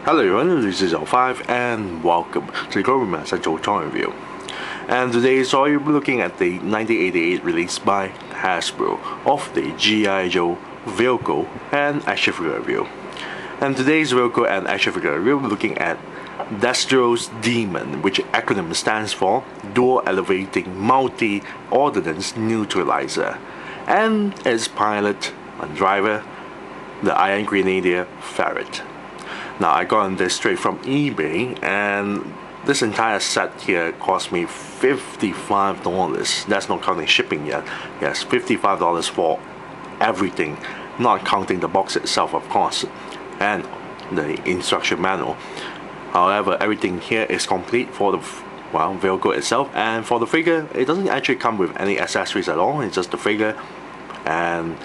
Hello everyone, this is L5 and welcome to the Global Essential Toy Review. And today so you'll be looking at the 1988 release by Hasbro of the G.I. Joe vehicle and action figure review. And today's vehicle and action figure review, we'll be looking at Destro's D.E.M.O.N, which acronym stands for Dual Elevating Multi Ordnance Neutralizer, and its pilot and driver, the Iron Grenadier Ferret. Now I got this straight from eBay, and this entire set here cost me $55. That's not counting shipping yet. Yes, $55 for everything, not counting the box itself, of course, and the instruction manual. However, everything here is complete for the vehicle itself, and for the figure, it doesn't actually come with any accessories at all. It's just the figure and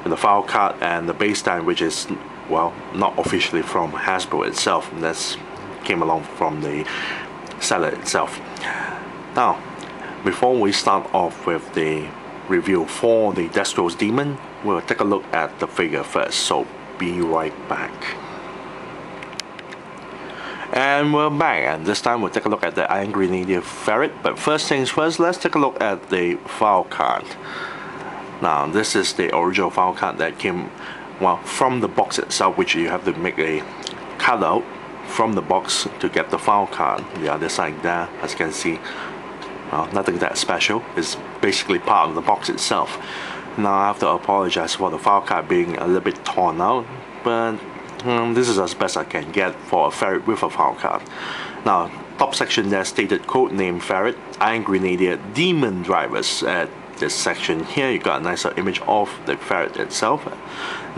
the file card and the base stand, which is not officially from Hasbro itself. That came along from the seller itself. Now, before we start off with the review for the Destro's D.E.M.O.N, we'll take a look at the figure first. So be right back. And we're back, and this time we'll take a look at the Iron Grenadier Ferret. But first things first, let's take a look at the file card. Now, this is the original file card that came from the box itself, which you have to make a cutout from the box to get the file card. The other side there, as you can see, nothing that special. It's basically part of the box itself. Now I have to apologize for the file card being a little bit torn out, but this is as best I can get for a ferret with a file card. Now, top section there stated code name Ferret, Iron Grenadier, D.E.M.O.N drivers. At this section here, you got a nicer image of the ferret itself.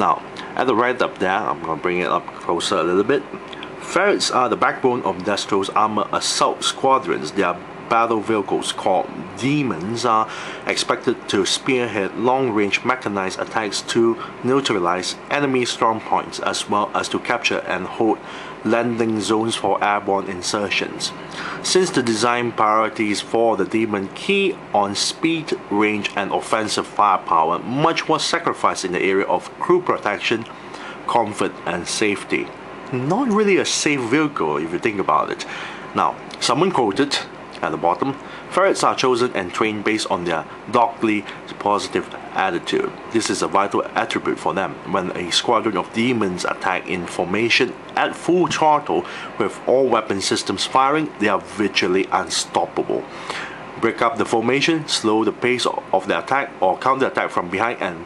Now, at the right up there, I'm going to bring it up closer a little bit. Ferrets are the backbone of Destro's armor assault squadrons. Their battle vehicles called D.E.M.O.Ns are expected to spearhead long-range mechanized attacks to neutralize enemy strong points, as well as to capture and hold landing zones for airborne insertions. Since the design priorities for the D.E.M.O.N key on speed, range, and offensive firepower, much was sacrificed in the area of crew protection, comfort, and safety. Not really a safe vehicle if you think about it. Now, someone quoted at the bottom, ferrets are chosen and trained based on their doggedly positive attitude. This is a vital attribute for them. When a squadron of D.E.M.O.Ns attack in formation at full throttle with all weapon systems firing, they are virtually unstoppable. Break up the formation, slow the pace of the attack, or counter-attack from behind, and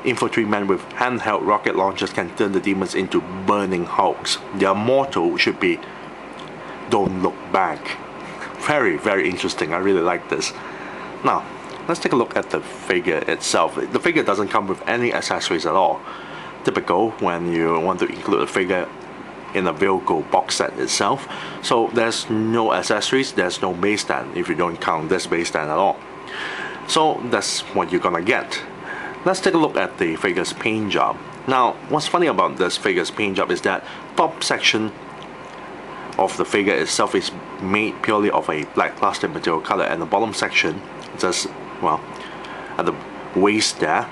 infantrymen with handheld rocket launchers can turn the demons into burning hulks. Their motto should be, "Don't look back." Very, very interesting. I really like this. Now, let's take a look at the figure itself. The figure doesn't come with any accessories at all. Typical when you want to include a figure in a vehicle box set itself. So there's no accessories, there's no base stand if you don't count this base stand at all. So that's what you're gonna get. Let's take a look at the figure's paint job. Now, what's funny about this figure's paint job is that top section of the figure itself is made purely of a black plastic material color, and the bottom section just at the waist there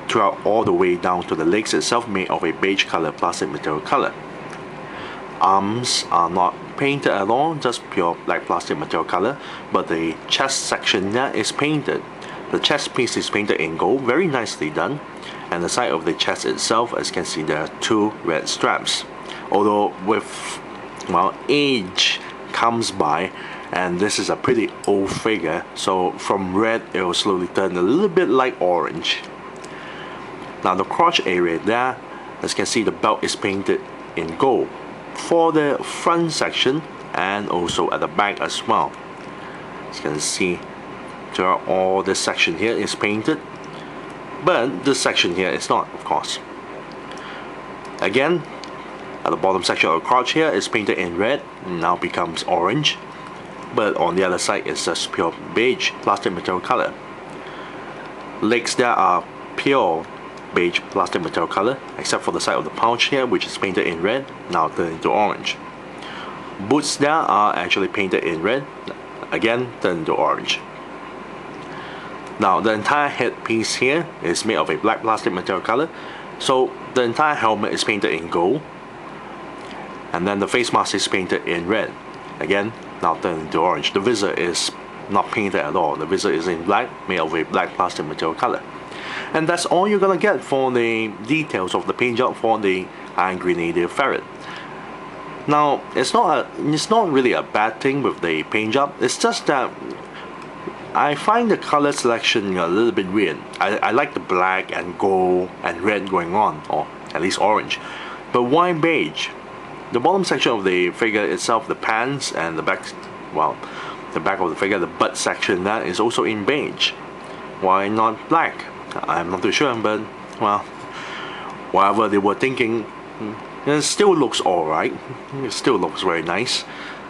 throughout all the way down to the legs itself made of a beige color plastic material color. Arms are not painted at all, just pure black plastic material color, but the chest section there is painted. The chest piece is painted in gold, very nicely done, and the side of the chest itself, as you can see, there are two red straps. Although with age comes by, and this is a pretty old figure, so from red it will slowly turn a little bit like orange. Now the crotch area there, as you can see, the belt is painted in gold for the front section and also at the back as well. As you can see, throughout all this section here is painted, but this section here is not, of course. Again, at the bottom section of the crotch here is painted in red, now becomes orange, but on the other side it's just pure beige plastic material color. Legs there are pure beige plastic material color, except for the side of the pouch here, which is painted in red, now turned into orange. Boots there are actually painted in red, again turned into orange. Now the entire headpiece here is made of a black plastic material color, so the entire helmet is painted in gold, And then the face mask is painted in red. Again, now turned into orange. The visor is not painted at all. The visor is in black, made of a black plastic material color. And that's all you're gonna get for the details of the paint job for the Iron Grenadier Ferret. Now, it's not really a bad thing with the paint job. It's just that I find the color selection a little bit weird. I like the black and gold and red going on, or at least orange. But why beige? The bottom section of the figure itself, the pants and the back, well, the back of the figure, the butt section, that is also in beige. Why not black? I'm not too sure, but well, whatever they were thinking, it still looks alright. It still looks very nice.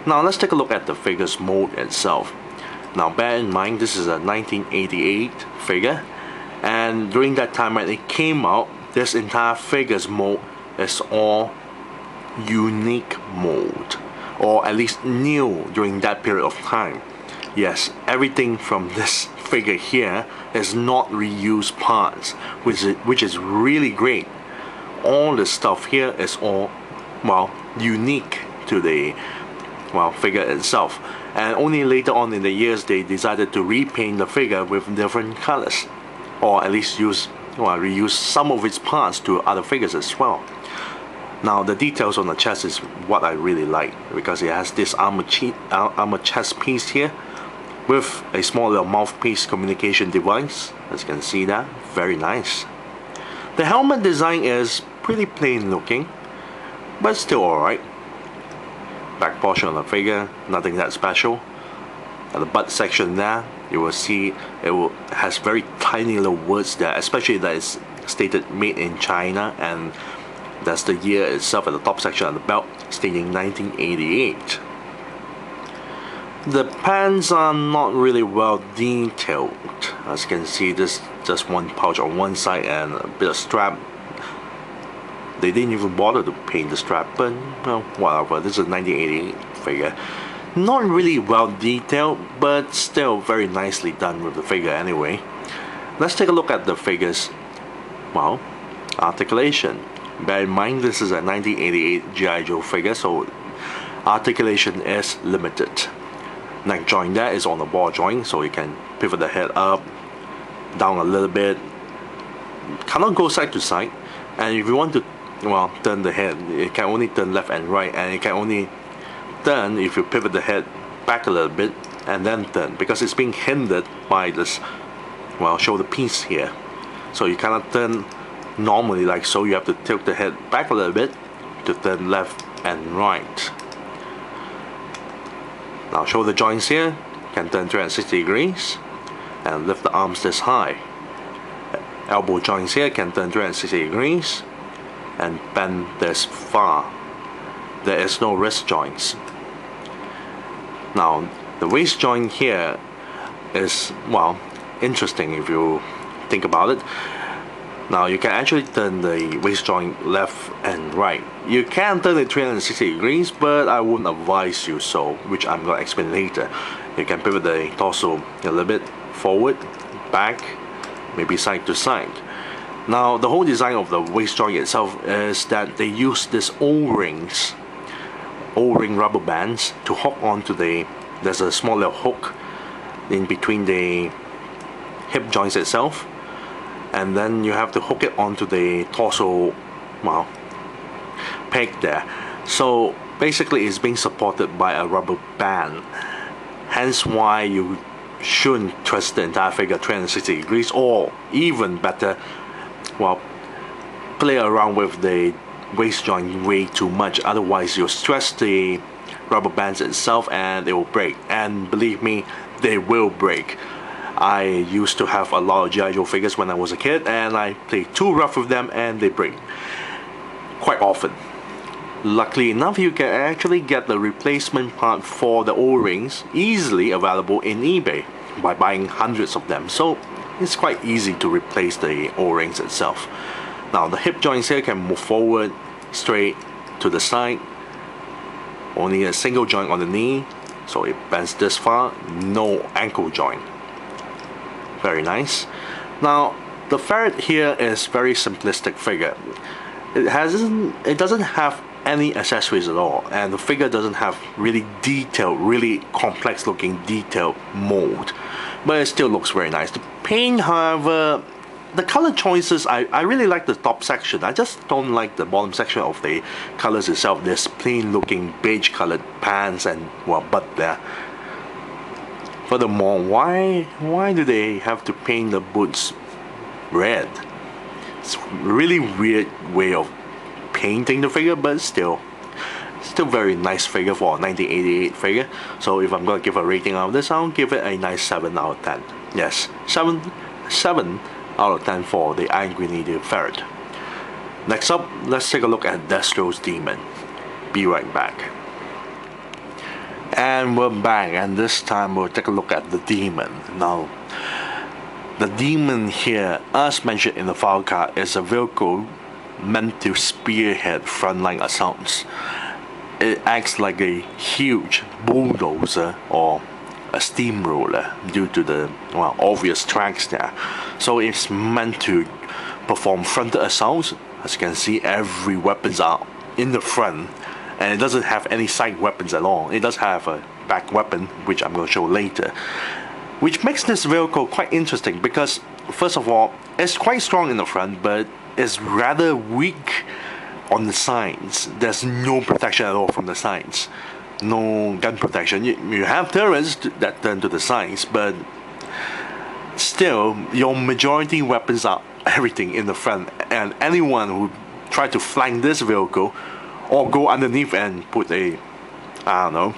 Now let's take a look at the figure's mold itself. Now bear in mind, this is a 1988 figure, and during that time when it came out, this entire figure's mold is all unique mold, or at least new during that period of time. Yes, everything from this figure here is not reused parts, which is really great. All the stuff here is all, well, unique to the, well, figure itself. And only later on in the years they decided to repaint the figure with different colors, or at least reuse some of its parts to other figures as well. Now the details on the chest is what I really like, because it has this armor chest piece here with a small little mouthpiece communication device. As you can see, that very nice. The helmet design is pretty plain looking, but still alright. Back portion of the figure, nothing that special. At the butt section there, you will see has very tiny little words there, especially that is stated made in China, and that's the year itself at the top section of the belt, stating 1988. The pants are not really well detailed. As you can see, there's just one pouch on one side and a bit of strap. They didn't even bother to paint the strap, but well, whatever. This is a 1988 figure. Not really well detailed, but still very nicely done with the figure anyway. Let's take a look at the figure's, well, articulation. Bear in mind, this is a 1988 G.I. Joe figure, so articulation is limited. Neck joint there is on the ball joint, so you can pivot the head up, down a little bit. Cannot go side to side, and if you want to, well, turn the head, it can only turn left and right, and it can only turn if you pivot the head back a little bit and then turn, because it's being hindered by this, well, shoulder piece here. So you cannot turn normally like so. You have to tilt the head back a little bit to turn left and right. Now shoulder joints here can turn 360 degrees and lift the arms this high. Elbow joints here can turn 360 degrees and bend this far. There is no wrist joints. Now the waist joint here is, well, interesting if you think about it. Now you can actually turn the waist joint left and right. You can turn it 360 degrees, but I wouldn't advise you so, which I'm going to explain later. You can pivot the torso a little bit forward, back, maybe side to side. Now the whole design of the waist joint itself is that they use these O-rings, O-ring rubber bands to hook onto there's a small little hook in between the hip joints itself, and then you have to hook it onto the torso, well, peg there. So basically it's being supported by a rubber band, hence why you shouldn't twist the entire figure 360 degrees, or even better, well, play around with the waist joint way too much. Otherwise you'll stress the rubber bands itself and it will break, and believe me, they will break. I used to have a lot of G.I. Joe figures when I was a kid, and I played too rough with them and they break quite often. Luckily enough, you can actually get the replacement part for the O-rings easily available in eBay by buying hundreds of them, so it's quite easy to replace the O-rings itself. Now the hip joints here can move forward, straight, to the side. Only a single joint on the knee, so it bends this far. No ankle joint. Very nice. Now the ferret here is very simplistic figure. It doesn't have any accessories at all, and the figure doesn't have really detailed, really complex looking detailed mold, but it still looks very nice. The paint, however, the color choices, I really like the top section. I just don't like the bottom section of the colors itself. This plain looking beige colored pants and, well, butt there. Furthermore, why do they have to paint the boots red? It's a really weird way of painting the figure, but still very nice figure for a 1988 figure. So if I'm going to give a rating out of this, I'll give it a nice 7 out of 10. Yes, 7 out of 10 for the Iron Grenadier Ferret. Next up, let's take a look at Destro's D.E.M.O.N. Be right back. And we're back, and this time we'll take a look at the D.E.M.O.N. Now, the D.E.M.O.N. here, as mentioned in the file card, is a vehicle meant to spearhead frontline assaults. It acts like a huge bulldozer or a steamroller due to the, well, obvious tracks there. So it's meant to perform frontal assaults. As you can see, every weapons are in the front, and it doesn't have any side weapons at all. It does have a back weapon, which I'm going to show later, which makes this vehicle quite interesting because, first of all, it's quite strong in the front, but it's rather weak on the sides. There's no protection at all from the sides. No gun protection. You have turrets that turn to the sides, but still, your majority weapons are everything in the front, and anyone who try to flank this vehicle or go underneath and put a, I don't know,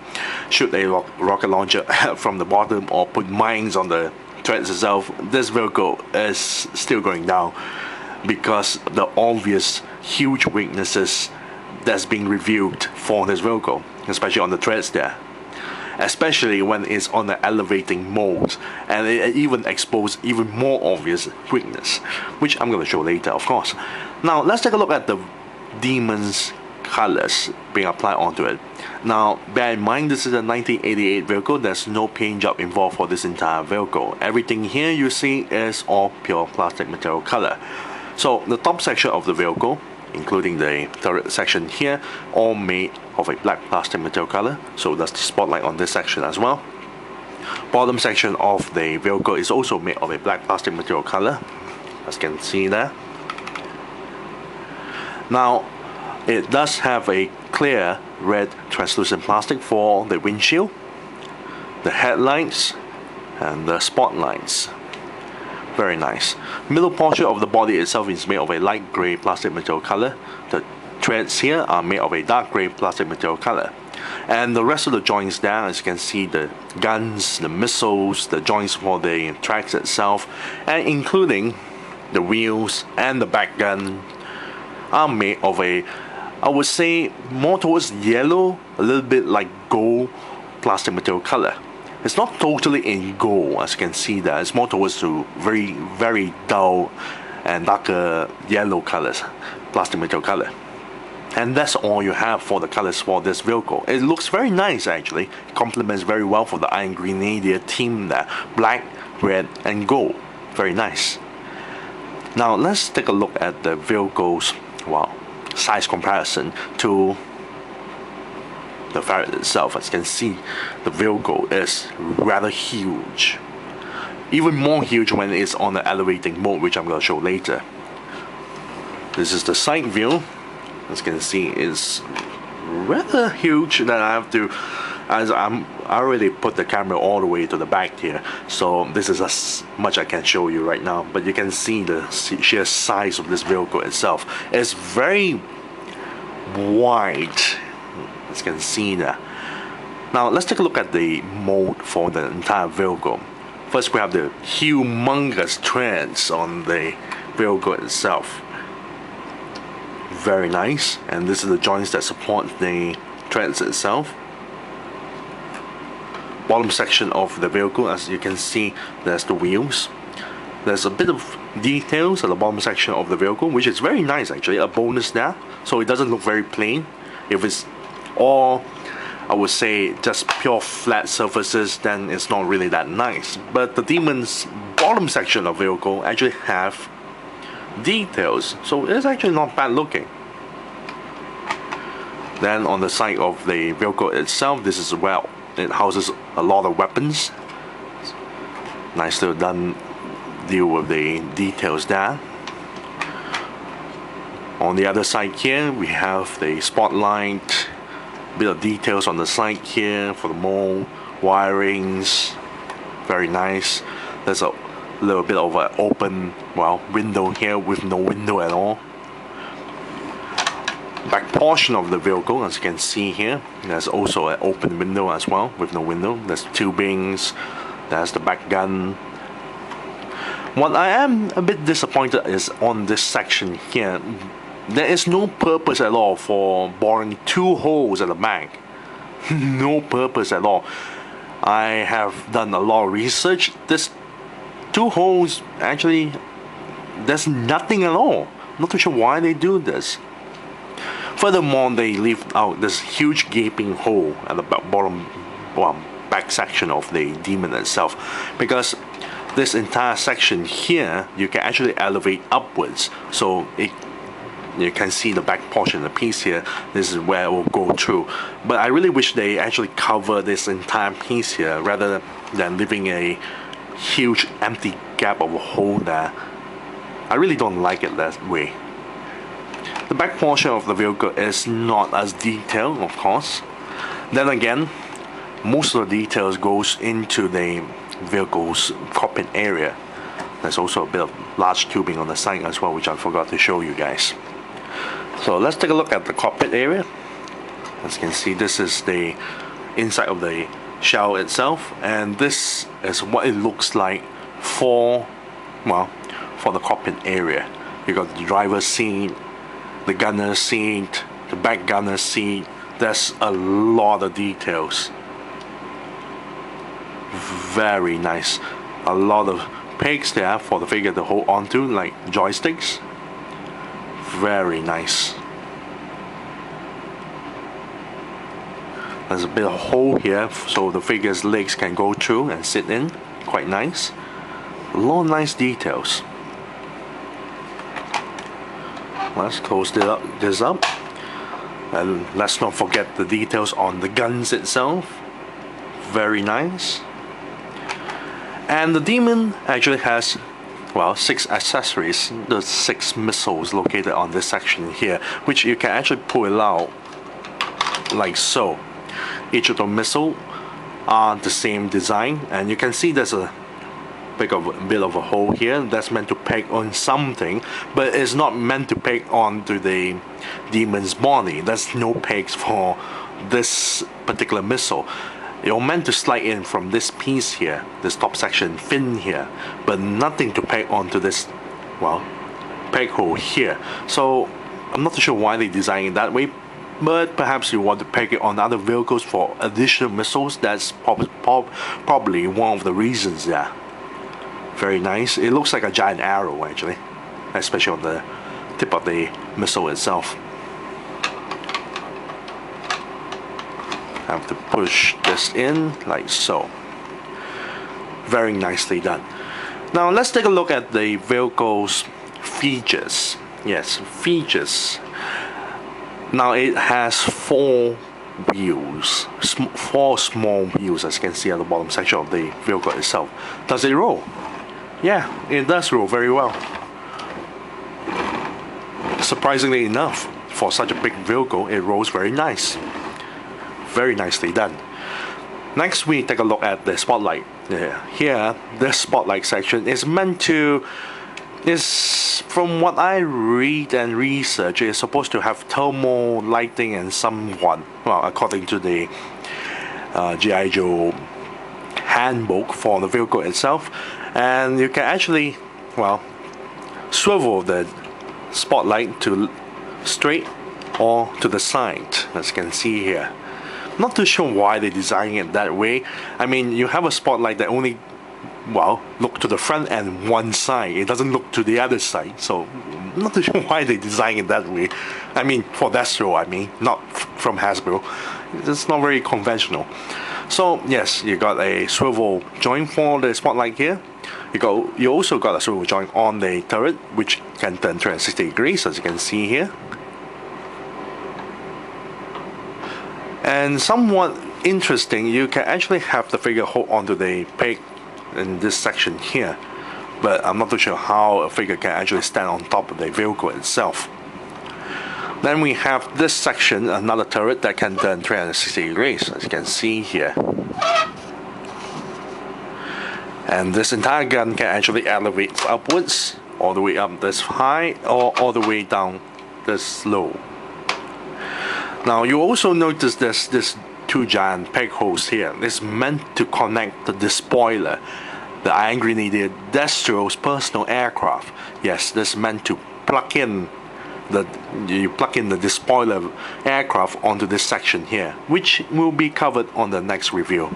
shoot a rocket launcher from the bottom or put mines on the turrets itself, this vehicle is still going down because the obvious huge weaknesses that's being reviewed for this vehicle, especially on the turrets there, especially when it's on the elevating mode, and it even exposes even more obvious weakness, which I'm going to show later, of course. Now let's take a look at the D.E.M.O.N's colors being applied onto it. Now bear in mind, this is a 1988 vehicle. There's no paint job involved for this entire vehicle. Everything here you see is all pure plastic material color. So the top section of the vehicle, including the turret section here, all made of a black plastic material color. So that's the spotlight on this section as well. Bottom section of the vehicle is also made of a black plastic material color, as you can see there. Now it does have a clear red translucent plastic for the windshield, the headlights, and the spotlights. Very nice. Middle portion of the body itself is made of a light grey plastic material color. The treads here are made of a dark grey plastic material color. And the rest of the joints there, as you can see, the guns, the missiles, the joints for the tracks itself, and including the wheels and the back gun, are made of a, I would say, more towards yellow, a little bit like gold plastic material color. It's not totally in gold, as you can see there. It's more towards to very dull and darker yellow colors, plastic material color. And that's all you have for the colors for this vehicle. It looks very nice actually. It complements very well for the Iron Grenadier team there. Black, red, and gold. Very nice. Now let's take a look at the vehicle's, well, size comparison to the Ferret itself. As you can see, the vehicle is rather huge. Even more huge when it's on the elevating mode, which I'm going to show later. This is the side view. As you can see, it's rather huge that I have to, as I already put the camera all the way to the back here, so this is as much I can show you right now. But you can see the sheer size of this vehicle itself. It's very wide, as you can see there. Now let's take a look at the mode for the entire vehicle. First, we have the humongous treads on the vehicle itself. Very nice. And this is the joints that support the treads itself. Bottom section of the vehicle, as you can see, there's the wheels. There's a bit of details at the bottom section of the vehicle, which is very nice actually, a bonus there. So it doesn't look very plain. If it's all, I would say, just pure flat surfaces, then it's not really that nice. But the D.E.M.O.N's bottom section of the vehicle actually have details, so it's actually not bad looking. Then on the side of the vehicle itself, this is where it houses a lot of weapons. Nicely done, deal with the details there. On the other side here, we have the spotlight, bit of details on the side here for the mold, wirings, very nice. There's a little bit of an open, well, window here with no window at all. Back portion of the vehicle, as you can see here, there's also an open window as well with no window. There's tubings, there's the back gun. What I am a bit disappointed is on this section here, there is no purpose at all for boring 2 holes at the back. No purpose at all. I have done a lot of research. This 2 holes, actually, there's nothing at all. Not too sure why they do this. Furthermore, they leave out this huge gaping hole at the bottom, back section of the D.E.M.O.N itself, because this entire section here you can actually elevate upwards, so you can see the back portion of the piece here. This is where it will go through, but I really wish they actually cover this entire piece here rather than leaving a huge empty gap of a hole there. I really don't like it that way. The back portion of the vehicle is not as detailed, of course. Then again, most of the details goes into the vehicle's cockpit area. There's also a bit of large tubing on the side as well, which I forgot to show you guys. So let's take a look at the cockpit area. As you can see, this is the inside of the shell itself, and this is what it looks like for the cockpit area. You got the driver's seat, the gunner's seat, the back gunner's seat. There's a lot of details. Very nice. A lot of pegs there for the figure to hold onto, like joysticks. Very nice. There's a bit of hole here so the figure's legs can go through and sit in. Quite nice. A lot of nice details. Let's close this up. And let's not forget the details on the guns itself. Very nice. And the D.E.M.O.N actually has, well, 6 accessories, the 6 missiles located on this section here, which you can actually pull it out like so. Each of the missiles are the same design, and you can see there's a bit of a hole here that's meant to peg on something, but it's not meant to peg onto the D.E.M.O.N's body. There's no pegs for this particular missile. You're meant to slide in from this piece here, this top section fin here, but nothing to peg onto this, well, peg hole here. So I'm not too sure why they designed it that way, but perhaps you want to peg it on other vehicles for additional missiles. That's probably one of the reasons there. Very nice. It looks like a giant arrow actually, especially on the tip of the missile itself. I have to push this in like so. Very nicely done. Now let's take a look at the vehicle's features. Yes, features. Now it has 4 wheels, 4 small wheels, as you can see at the bottom section of the vehicle itself. Does it roll? Yeah, it does roll very well. Surprisingly enough, for such a big vehicle, it rolls very nice. Very nicely done. Next, we take a look at the spotlight. Here, the spotlight section is meant to, from what I read and research, is supposed to have thermal lighting and somewhat, well, according to the G.I. Joe handbook for the vehicle itself. And you can actually, well, swivel the spotlight to straight or to the side, as you can see here. Not too sure why they designed it that way. I mean, you have a spotlight that only, well, look to the front and one side. It doesn't look to the other side. So, not too sure why they designed it that way. I mean, for Destro, I mean, not from Hasbro. It's not very conventional. So, yes, you got a swivel joint for the spotlight here. You also got a swivel joint on the turret, which can turn 360 degrees, as you can see here. And somewhat interesting, you can actually have the figure hold onto the peg in this section here, but I'm not too sure how a figure can actually stand on top of the vehicle itself. Then we have this section, another turret that can turn 360 degrees, as you can see here. And this entire gun can actually elevate upwards, all the way up this high, or all the way down this low. Now you also notice this two giant peg holes here. It's meant to connect the despoiler, the Iron Grenadier Destro's personal aircraft. Yes, this is meant to plug in the despoiler aircraft onto this section here, which will be covered on the next review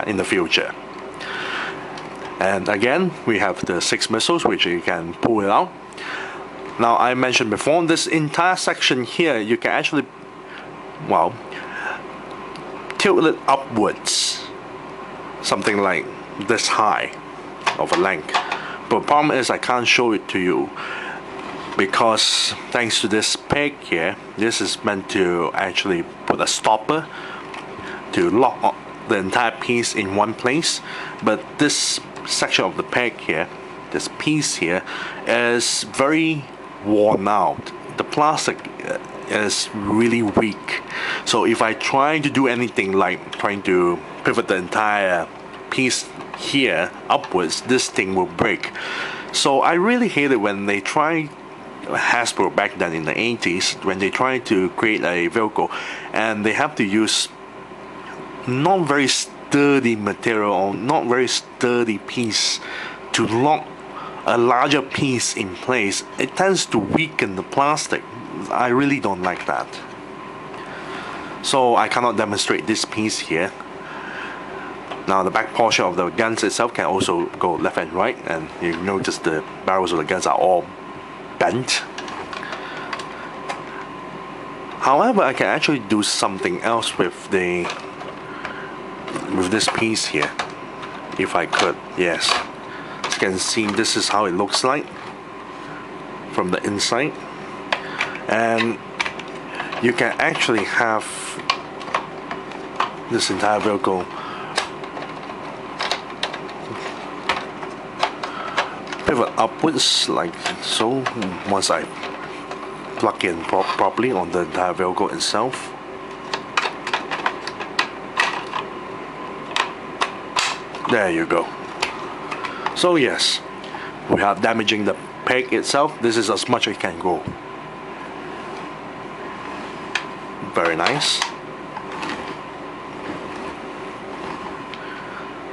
in the future. And again, we have the 6 missiles, which you can pull it out. Now, I mentioned before, this entire section here, you can actually, well, tilt it upwards, something like this high of a length. But the problem is I can't show it to you, because thanks to this peg here, this is meant to actually put a stopper to lock the entire piece in one place. But this section of the peg here, this piece here, is very worn out. The plastic is really weak, so if I try to do anything like trying to pivot the entire piece here upwards, this thing will break. So I really hate it when they try, Hasbro back then in the 80s, when they try to create a vehicle and they have to use not very sturdy material or not very sturdy piece to lock a larger piece in place. It tends to weaken the plastic. I really don't like that. So I cannot demonstrate this piece here. Now the back portion of the guns itself can also go left and right, and you notice the barrels of the guns are all bent. However, I can actually do something else with this piece here, if I could. Yes, as you can see, this is how it looks like from the inside, and you can actually have this entire vehicle pivot upwards like so once I plug in properly on the entire vehicle itself. There you go. So yes, without damaging the peg itself, this is as much as it can go. Very nice.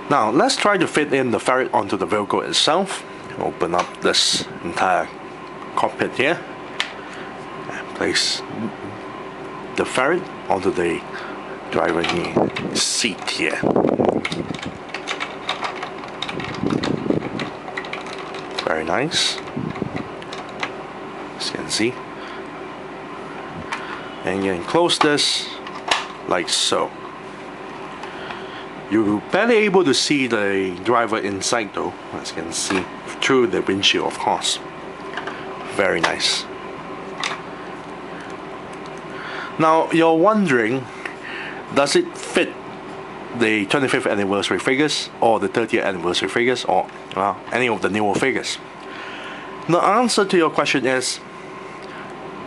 Now let's try to fit in the ferret onto the vehicle itself. Open up this entire cockpit here and place the ferret onto the driver's seat here. Very nice, as you can see. And you can close this like so. You're barely able to see the driver inside though, as you can see, through the windshield of course. Very nice. Now you're wondering, does it fit the 25th anniversary figures or the 30th anniversary figures or any of the newer figures? The answer to your question is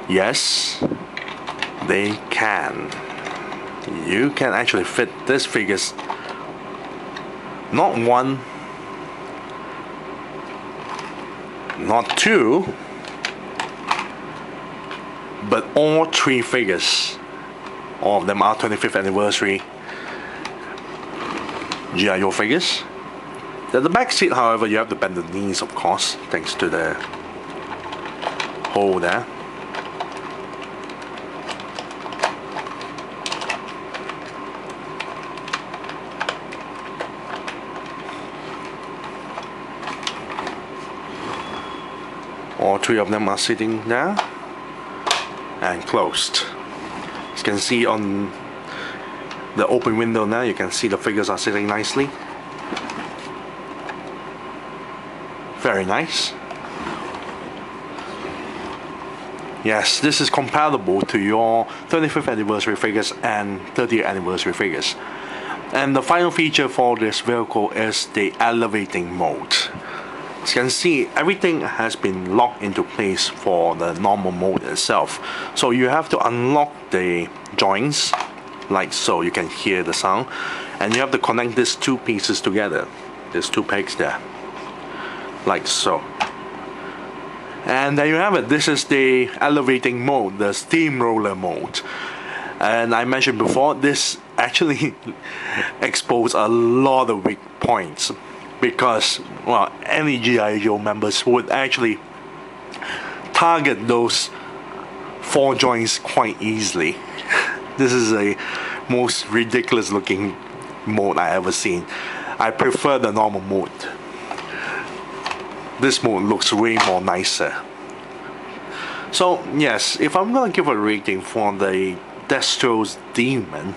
yes, they can. You can actually fit these figures, not one, not two, but all 3 figures. All of them are 25th anniversary G.I. figures. At the back seat, however, you have to bend the knees, of course, thanks to the hole there. All 3 of them are sitting there and closed. As you can see on the open window now, you can see the figures are sitting nicely. Very nice. Yes, this is compatible to your 35th anniversary figures and 30th anniversary figures. And the final feature for this vehicle is the elevating mode. As you can see, everything has been locked into place for the normal mode itself. So you have to unlock the joints, like so, you can hear the sound. And you have to connect these two pieces together. There's two pegs there, like so. And there you have it. This is the elevating mode, the steamroller mode. And I mentioned before, this actually exposed a lot of weak points because, well, any G.I. Joe members would actually target those 4 joints quite easily. This is a most ridiculous looking mode I ever seen. I prefer the normal mode. This mode looks way more nicer. So yes, if I'm gonna give a rating for the Destro's D.E.M.O.N,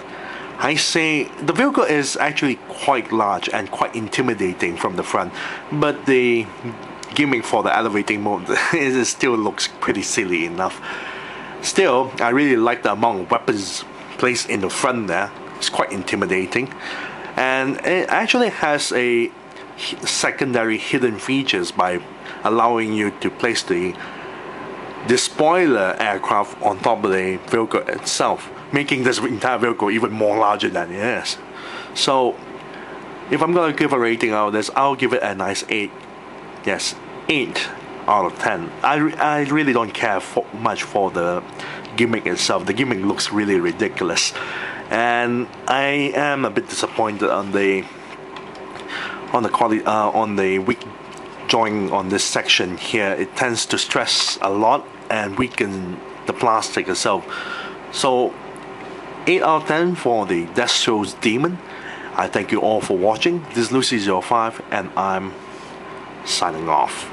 I say the vehicle is actually quite large and quite intimidating from the front, but the gimmick for the elevating mode it still looks pretty silly enough. Still, I really like the amount of weapons placed in the front there. It's quite intimidating, and it actually has a secondary hidden features by allowing you to place the spoiler aircraft on top of the vehicle itself, making this entire vehicle even more larger than it is. So if I'm gonna give a rating out of this, I'll give it a nice 8. Yes, 8 out of 10. I really don't care much for the gimmick itself. The gimmick looks really ridiculous, and I am a bit disappointed on the quality, on the weak joint on this section here. It tends to stress a lot and weaken the plastic itself. So 8 out of 10 for the Destro's D.E.M.O.N. I thank you all for watching. This is Lucy05 and I'm signing off.